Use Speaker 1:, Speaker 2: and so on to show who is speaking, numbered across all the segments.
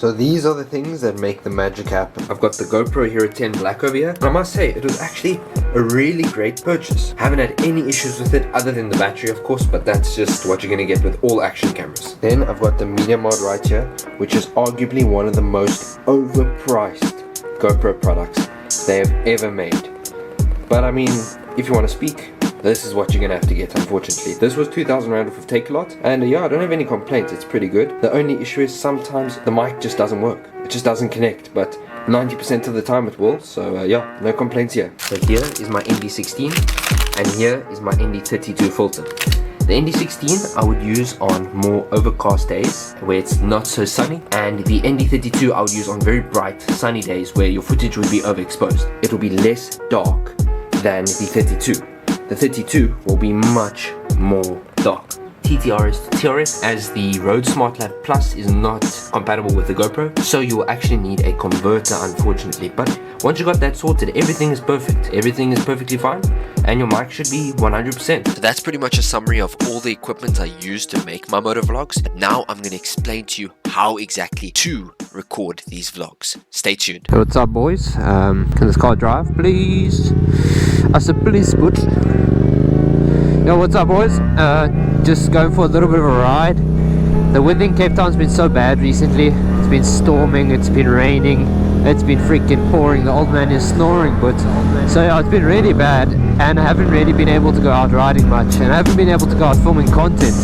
Speaker 1: So these are the things that make the magic happen. I've got the GoPro Hero 10 Black over here, and I must say, it was actually a really great purchase. I haven't had any issues with it, other than the battery of course, but that's just what you're gonna get with all action cameras. Then I've got the Media Mod right here, which is arguably one of the most overpriced GoPro products they have ever made. But I mean, if you want to speak, this is what you're gonna have to get, unfortunately. This was 2,000 rand off of Takealot, and yeah, I don't have any complaints, it's pretty good. The only issue is sometimes the mic just doesn't work. It just doesn't connect, but 90% of the time it will, so yeah, no complaints here. So here is my ND16, and here is my ND32 filter. The ND16 I would use on more overcast days where it's not so sunny, and the ND32 I would use on very bright sunny days where your footage would be overexposed. It will be less dark than the 32. The 32 will be much more dark. TTRS to TRS, as the Rode SmartLav Plus is not compatible with the GoPro, so you will actually need a converter, unfortunately. But once you got that sorted, everything is perfect. Everything is perfectly fine, and your mic should be 100%. So that's pretty much a summary of all the equipment I use to make my motovlogs. Now I'm going to explain to you how exactly to record these vlogs. Stay tuned.
Speaker 2: Hey, what's up, boys? Can this car drive, please? I said, please, but. Yo, what's up, boys? Just going for a little bit of a ride. The weather in Cape Town's been so bad recently. It's been storming, it's been raining, it's been freaking pouring. The old man is snoring, but so yeah, it's been really bad, and I haven't really been able to go out riding much, and I haven't been able to go out filming content.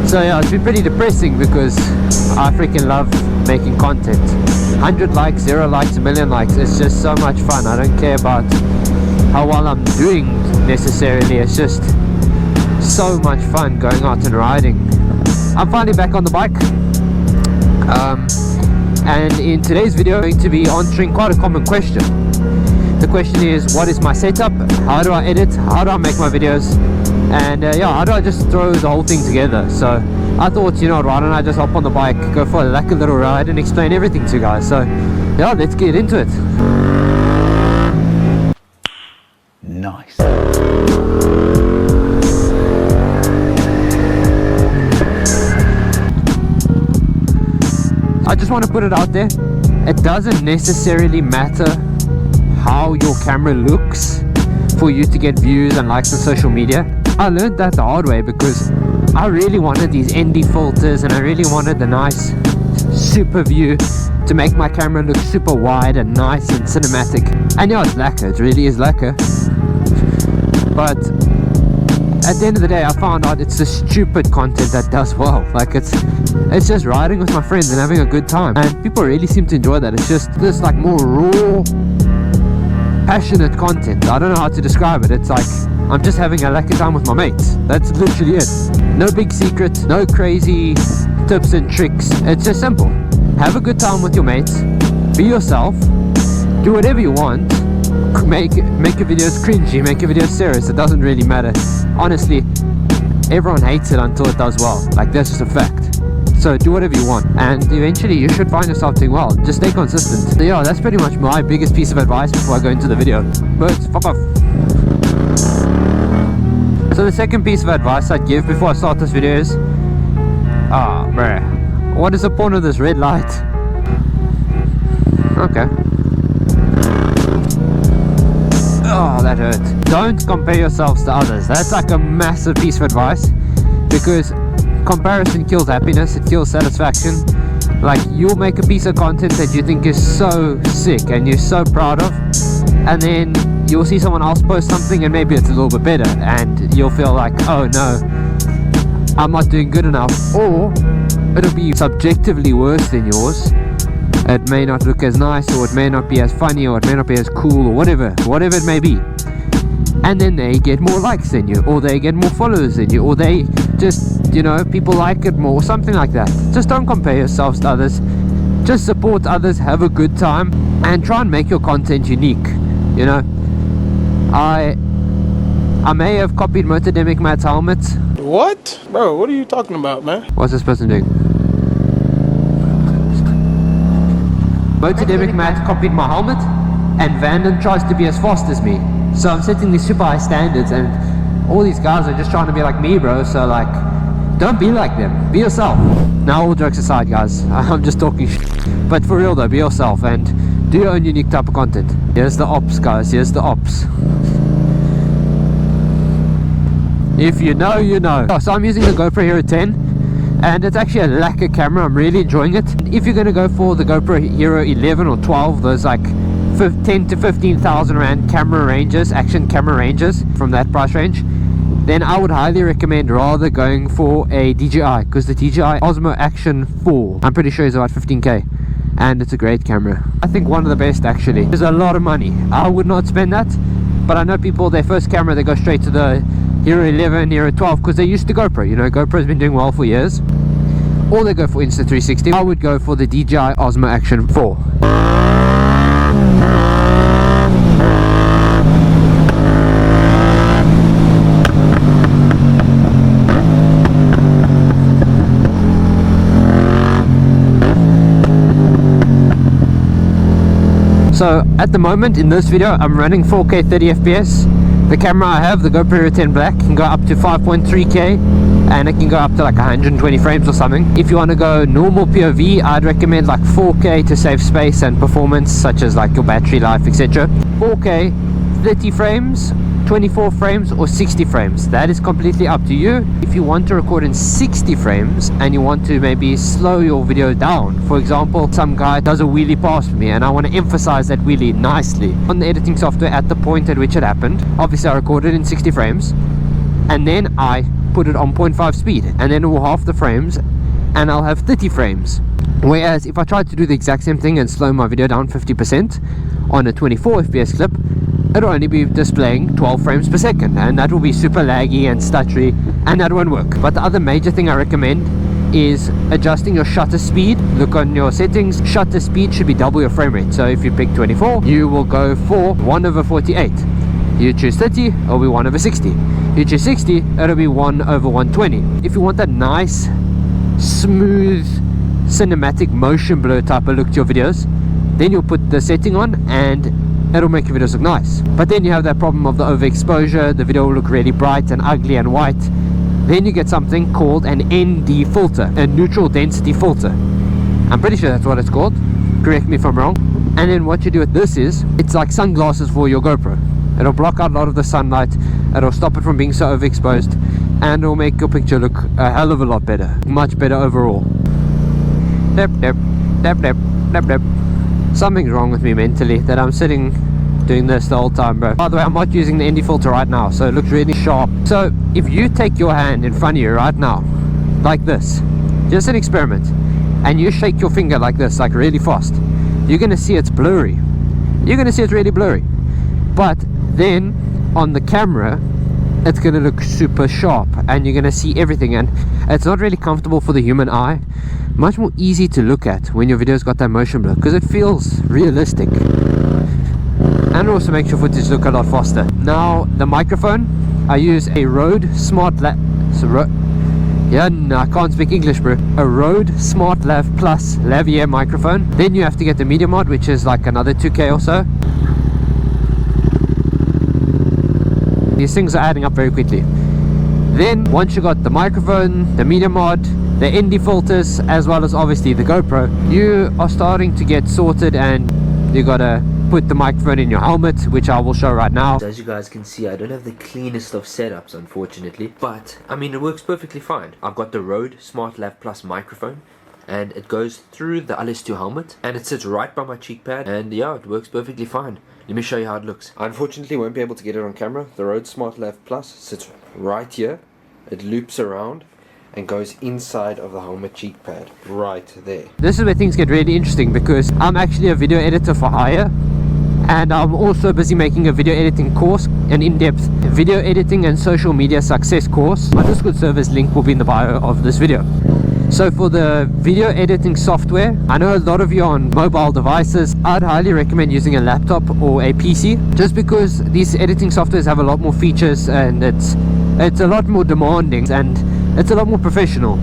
Speaker 2: So yeah, it's been pretty depressing because I freaking love making content. 100 likes, 0 likes, a million likes, it's just so much fun. I don't care about how well I'm doing necessarily, it's just so much fun going out and riding. I'm finally back on the bike, and in today's video I'm going to be answering quite a common question. The question is, what is my setup, how do I edit, how do I make my videos, and yeah, how do I just throw the whole thing together. So I thought, you know, why don't I just hop on the bike, go for a little ride and explain everything to you guys. So yeah, let's get into it.
Speaker 3: Nice.
Speaker 2: I just want to put it out there, it doesn't necessarily matter how your camera looks for you to get views and likes on social media. I learned that the hard way because I really wanted these ND filters, and I really wanted the nice super view to make my camera look super wide and nice and cinematic. And yeah, it's lacquer, it really is lacquer. But at the end of the day, I found out it's the stupid content that does well. Like it's just riding with my friends and having a good time, and people really seem to enjoy that. It's just this like more raw, passionate content. I don't know how to describe it. It's like I'm just having a lucky time with my mates. That's literally it. No big secret, no crazy tips and tricks. It's just simple. Have a good time with your mates, be yourself, do whatever you want. Make your videos cringy, make your videos serious, it doesn't really matter. Honestly, everyone hates it until it does well. Like, that's just a fact. So do whatever you want, and eventually you should find yourself doing well. Just stay consistent. So yeah, that's pretty much my biggest piece of advice before I go into the video. Birds, fuck off. So the second piece of advice I'd give before I start this video is, bruh, what is the point of this red light? Okay. Oh, that hurt. Don't compare yourselves to others. That's like a massive piece of advice, because comparison kills happiness, it kills satisfaction. Like, you'll make a piece of content that you think is so sick and you're so proud of, and then you'll see someone else post something and maybe it's a little bit better, and you'll feel like, oh no, I'm not doing good enough. Or it'll be subjectively worse than yours. It may not look as nice, or it may not be as funny, or it may not be as cool, or whatever it may be. And then they get more likes than you, or they get more followers than you, or they just, you know, people like it more, something like that. Just don't compare yourselves to others. Just support others, have a good time, and try and make your content unique. You know, I may have copied Motodemic Matt's helmet.
Speaker 4: What? Bro, what are you talking about, man?
Speaker 2: What's this person doing? Motodemic Matt copied my helmet, and Vanden tries to be as fast as me. So I'm setting these super high standards, and all these guys are just trying to be like me, bro. So like, don't be like them, be yourself. Now all jokes aside, guys, I'm just talking shit. But for real though, be yourself and do your own unique type of content. Here's the ops, guys. Here's the ops. If you know, you know. So I'm using the GoPro Hero 10, and it's actually a lacquer camera. I'm really enjoying it. If you're going to go for the GoPro Hero 11 or 12, those like 10 to 15,000 rand camera ranges, action camera ranges from that price range, then I would highly recommend rather going for a DJI, because the DJI Osmo Action 4, I'm pretty sure is about 15k, and it's a great camera. I think one of the best actually. There's a lot of money. I would not spend that, but I know people, their first camera, they go straight to the Hero 11, Hero 12, because they're used to GoPro. You know, GoPro's been doing well for years. Or they go for Insta360. I would go for the DJI Osmo Action 4. So at the moment in this video I'm running 4K 30 FPS. The camera I have, the GoPro Hero 10 Black, can go up to 5.3K and it can go up to like 120 frames or something. If you want to go normal POV, I'd recommend like 4K to save space and performance, such as like your battery life, etc. 4K, 30 frames, 24 frames or 60 frames. That is completely up to you. If you want to record in 60 frames and you want to maybe slow your video down, for example, some guy does a wheelie past me and I want to emphasize that wheelie nicely on the editing software at the point at which it happened. Obviously I recorded in 60 frames and then I put it on 0.5 speed, and then it will half the frames and I'll have 30 frames. Whereas if I tried to do the exact same thing and slow my video down 50% on a 24 FPS clip, it'll only be displaying 12 frames per second, and that will be super laggy and stuttery, and that won't work. But the other major thing I recommend is adjusting your shutter speed. Look on your settings, shutter speed should be double your frame rate. So if you pick 24, you will go for 1/48. You choose 30, it'll be 1/60. You choose 60, it'll be 1/120. If you want that nice, smooth, cinematic motion blur type of look to your videos, then you'll put the setting on and it'll make your videos look nice. But then you have that problem of the overexposure. The video will look really bright and ugly and white. Then you get something called an ND filter, a neutral density filter. I'm pretty sure that's what it's called, correct me if I'm wrong. And then what you do with this is, it's like sunglasses for your GoPro. It'll block out a lot of the sunlight, it'll stop it from being so overexposed, and it'll make your picture look a hell of a lot better, much better overall. Dep, dep, dep, dep, dep, dep. Something's wrong with me mentally that I'm sitting doing this the whole time, bro. By the way, I'm not using the ND filter right now, so it looks really sharp. So if you take your hand in front of you right now, like this, just an experiment, and you shake your finger like this, like really fast, you're gonna see it's blurry. You're gonna see it's really blurry. But then on the camera, it's gonna look super sharp and you're gonna see everything, and it's not really comfortable for the human eye. Much more easy to look at when your video's got that motion blur, because it feels realistic and also makes your footage look a lot faster. Now the microphone, I use a Rode Smart Lav. Yeah, no, I can't speak English, bro. A Rode Smart Lav Plus lavalier microphone. Then you have to get the media mod, which is like another 2K or so. These things are adding up very quickly. Then once you got the microphone, the media mod, the ND filters, as well as obviously the GoPro, you are starting to get sorted, and you gotta put the microphone in your helmet, which I will show right now.
Speaker 1: As you guys can see, I don't have the cleanest of setups, unfortunately, but I mean, it works perfectly fine. I've got the Rode Smart Lav Plus microphone, and it goes through the LS2 helmet, and it sits right by my cheek pad, and yeah, it works perfectly fine. Let me show you how it looks. I unfortunately won't be able to get it on camera. The Rode Smart Lav Plus sits right here. It loops around and goes inside of the helmet cheek pad, right there.
Speaker 2: This is where things get really interesting, because I'm actually a video editor for hire, and I'm also busy making a video editing course, an in-depth video editing and social media success course. My Discord server's link will be in the bio of this video. So for the video editing software, I know a lot of you are on mobile devices. I'd highly recommend using a laptop or a PC, just because these editing softwares have a lot more features, and it's a lot more demanding, and it's a lot more professional.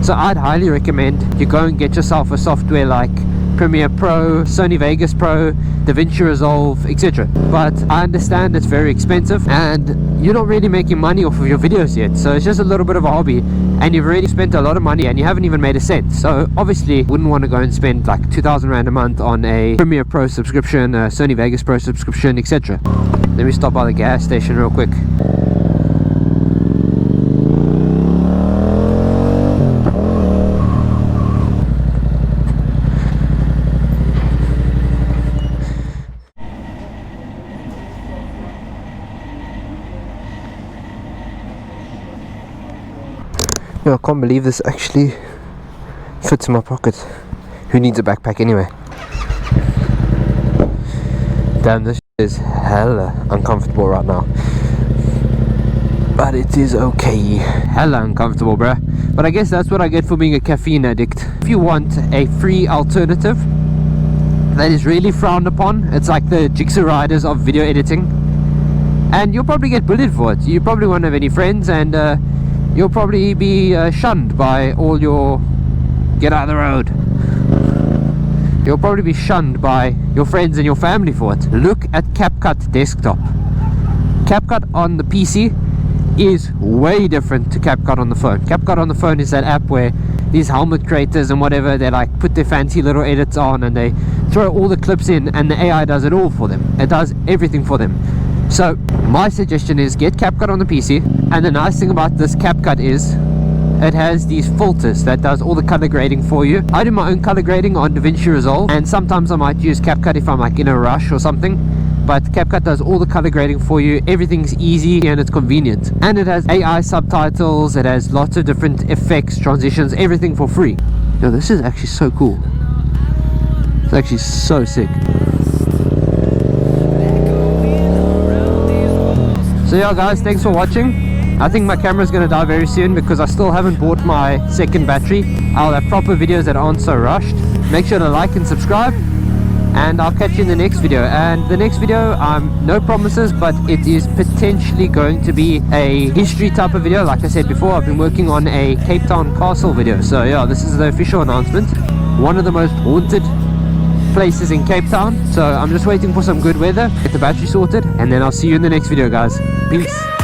Speaker 2: So I'd highly recommend you go and get yourself a software like Premiere Pro, Sony Vegas Pro, DaVinci Resolve, etc. But I understand it's very expensive and you're not really making money off of your videos yet, so it's just a little bit of a hobby and you've already spent a lot of money and you haven't even made a cent. So obviously wouldn't want to go and spend like 2,000 Rand a month on a Premiere Pro subscription, a Sony Vegas Pro subscription, etc. Let me stop by the gas station real quick.
Speaker 1: Yo, I can't believe this actually fits in my pocket. Who needs a backpack anyway? Damn, this is hella uncomfortable right now. But it is okay.
Speaker 2: Hella uncomfortable, bruh. But I guess that's what I get for being a caffeine addict. If you want a free alternative that is really frowned upon, it's like the Jigsaw Riders of video editing. And you'll probably get bullied for it. You probably won't have any friends and you'll probably be shunned by all your... Get out of the road. You'll probably be shunned by your friends and your family for it. Look at CapCut desktop. CapCut on the PC is way different to CapCut on the phone. CapCut on the phone is that app where these helmet creators and whatever, they like put their fancy little edits on and they throw all the clips in and the AI does it all for them. It does everything for them. So my suggestion is get CapCut on the PC, and the nice thing about this CapCut is it has these filters that does all the color grading for you. I do my own color grading on DaVinci Resolve, and sometimes I might use CapCut if I'm like in a rush or something, but CapCut does all the color grading for you. Everything's easy and it's convenient, and it has AI subtitles, it has lots of different effects, transitions, everything for free. Yo, this is actually so cool. It's actually so sick. So yeah guys, thanks for watching. I think my camera's gonna die very soon because I still haven't bought my second battery. I'll have proper videos that aren't so rushed. Make sure to like and subscribe, and I'll catch you in the next video. And the next video, no promises, but it is potentially going to be a history type of video. Like I said before, I've been working on a Cape Town castle video, so yeah, this is the official announcement. One of the most haunted places in Cape Town, so I'm just waiting for some good weather, get the battery sorted, and then I'll see you in the next video guys. Peace.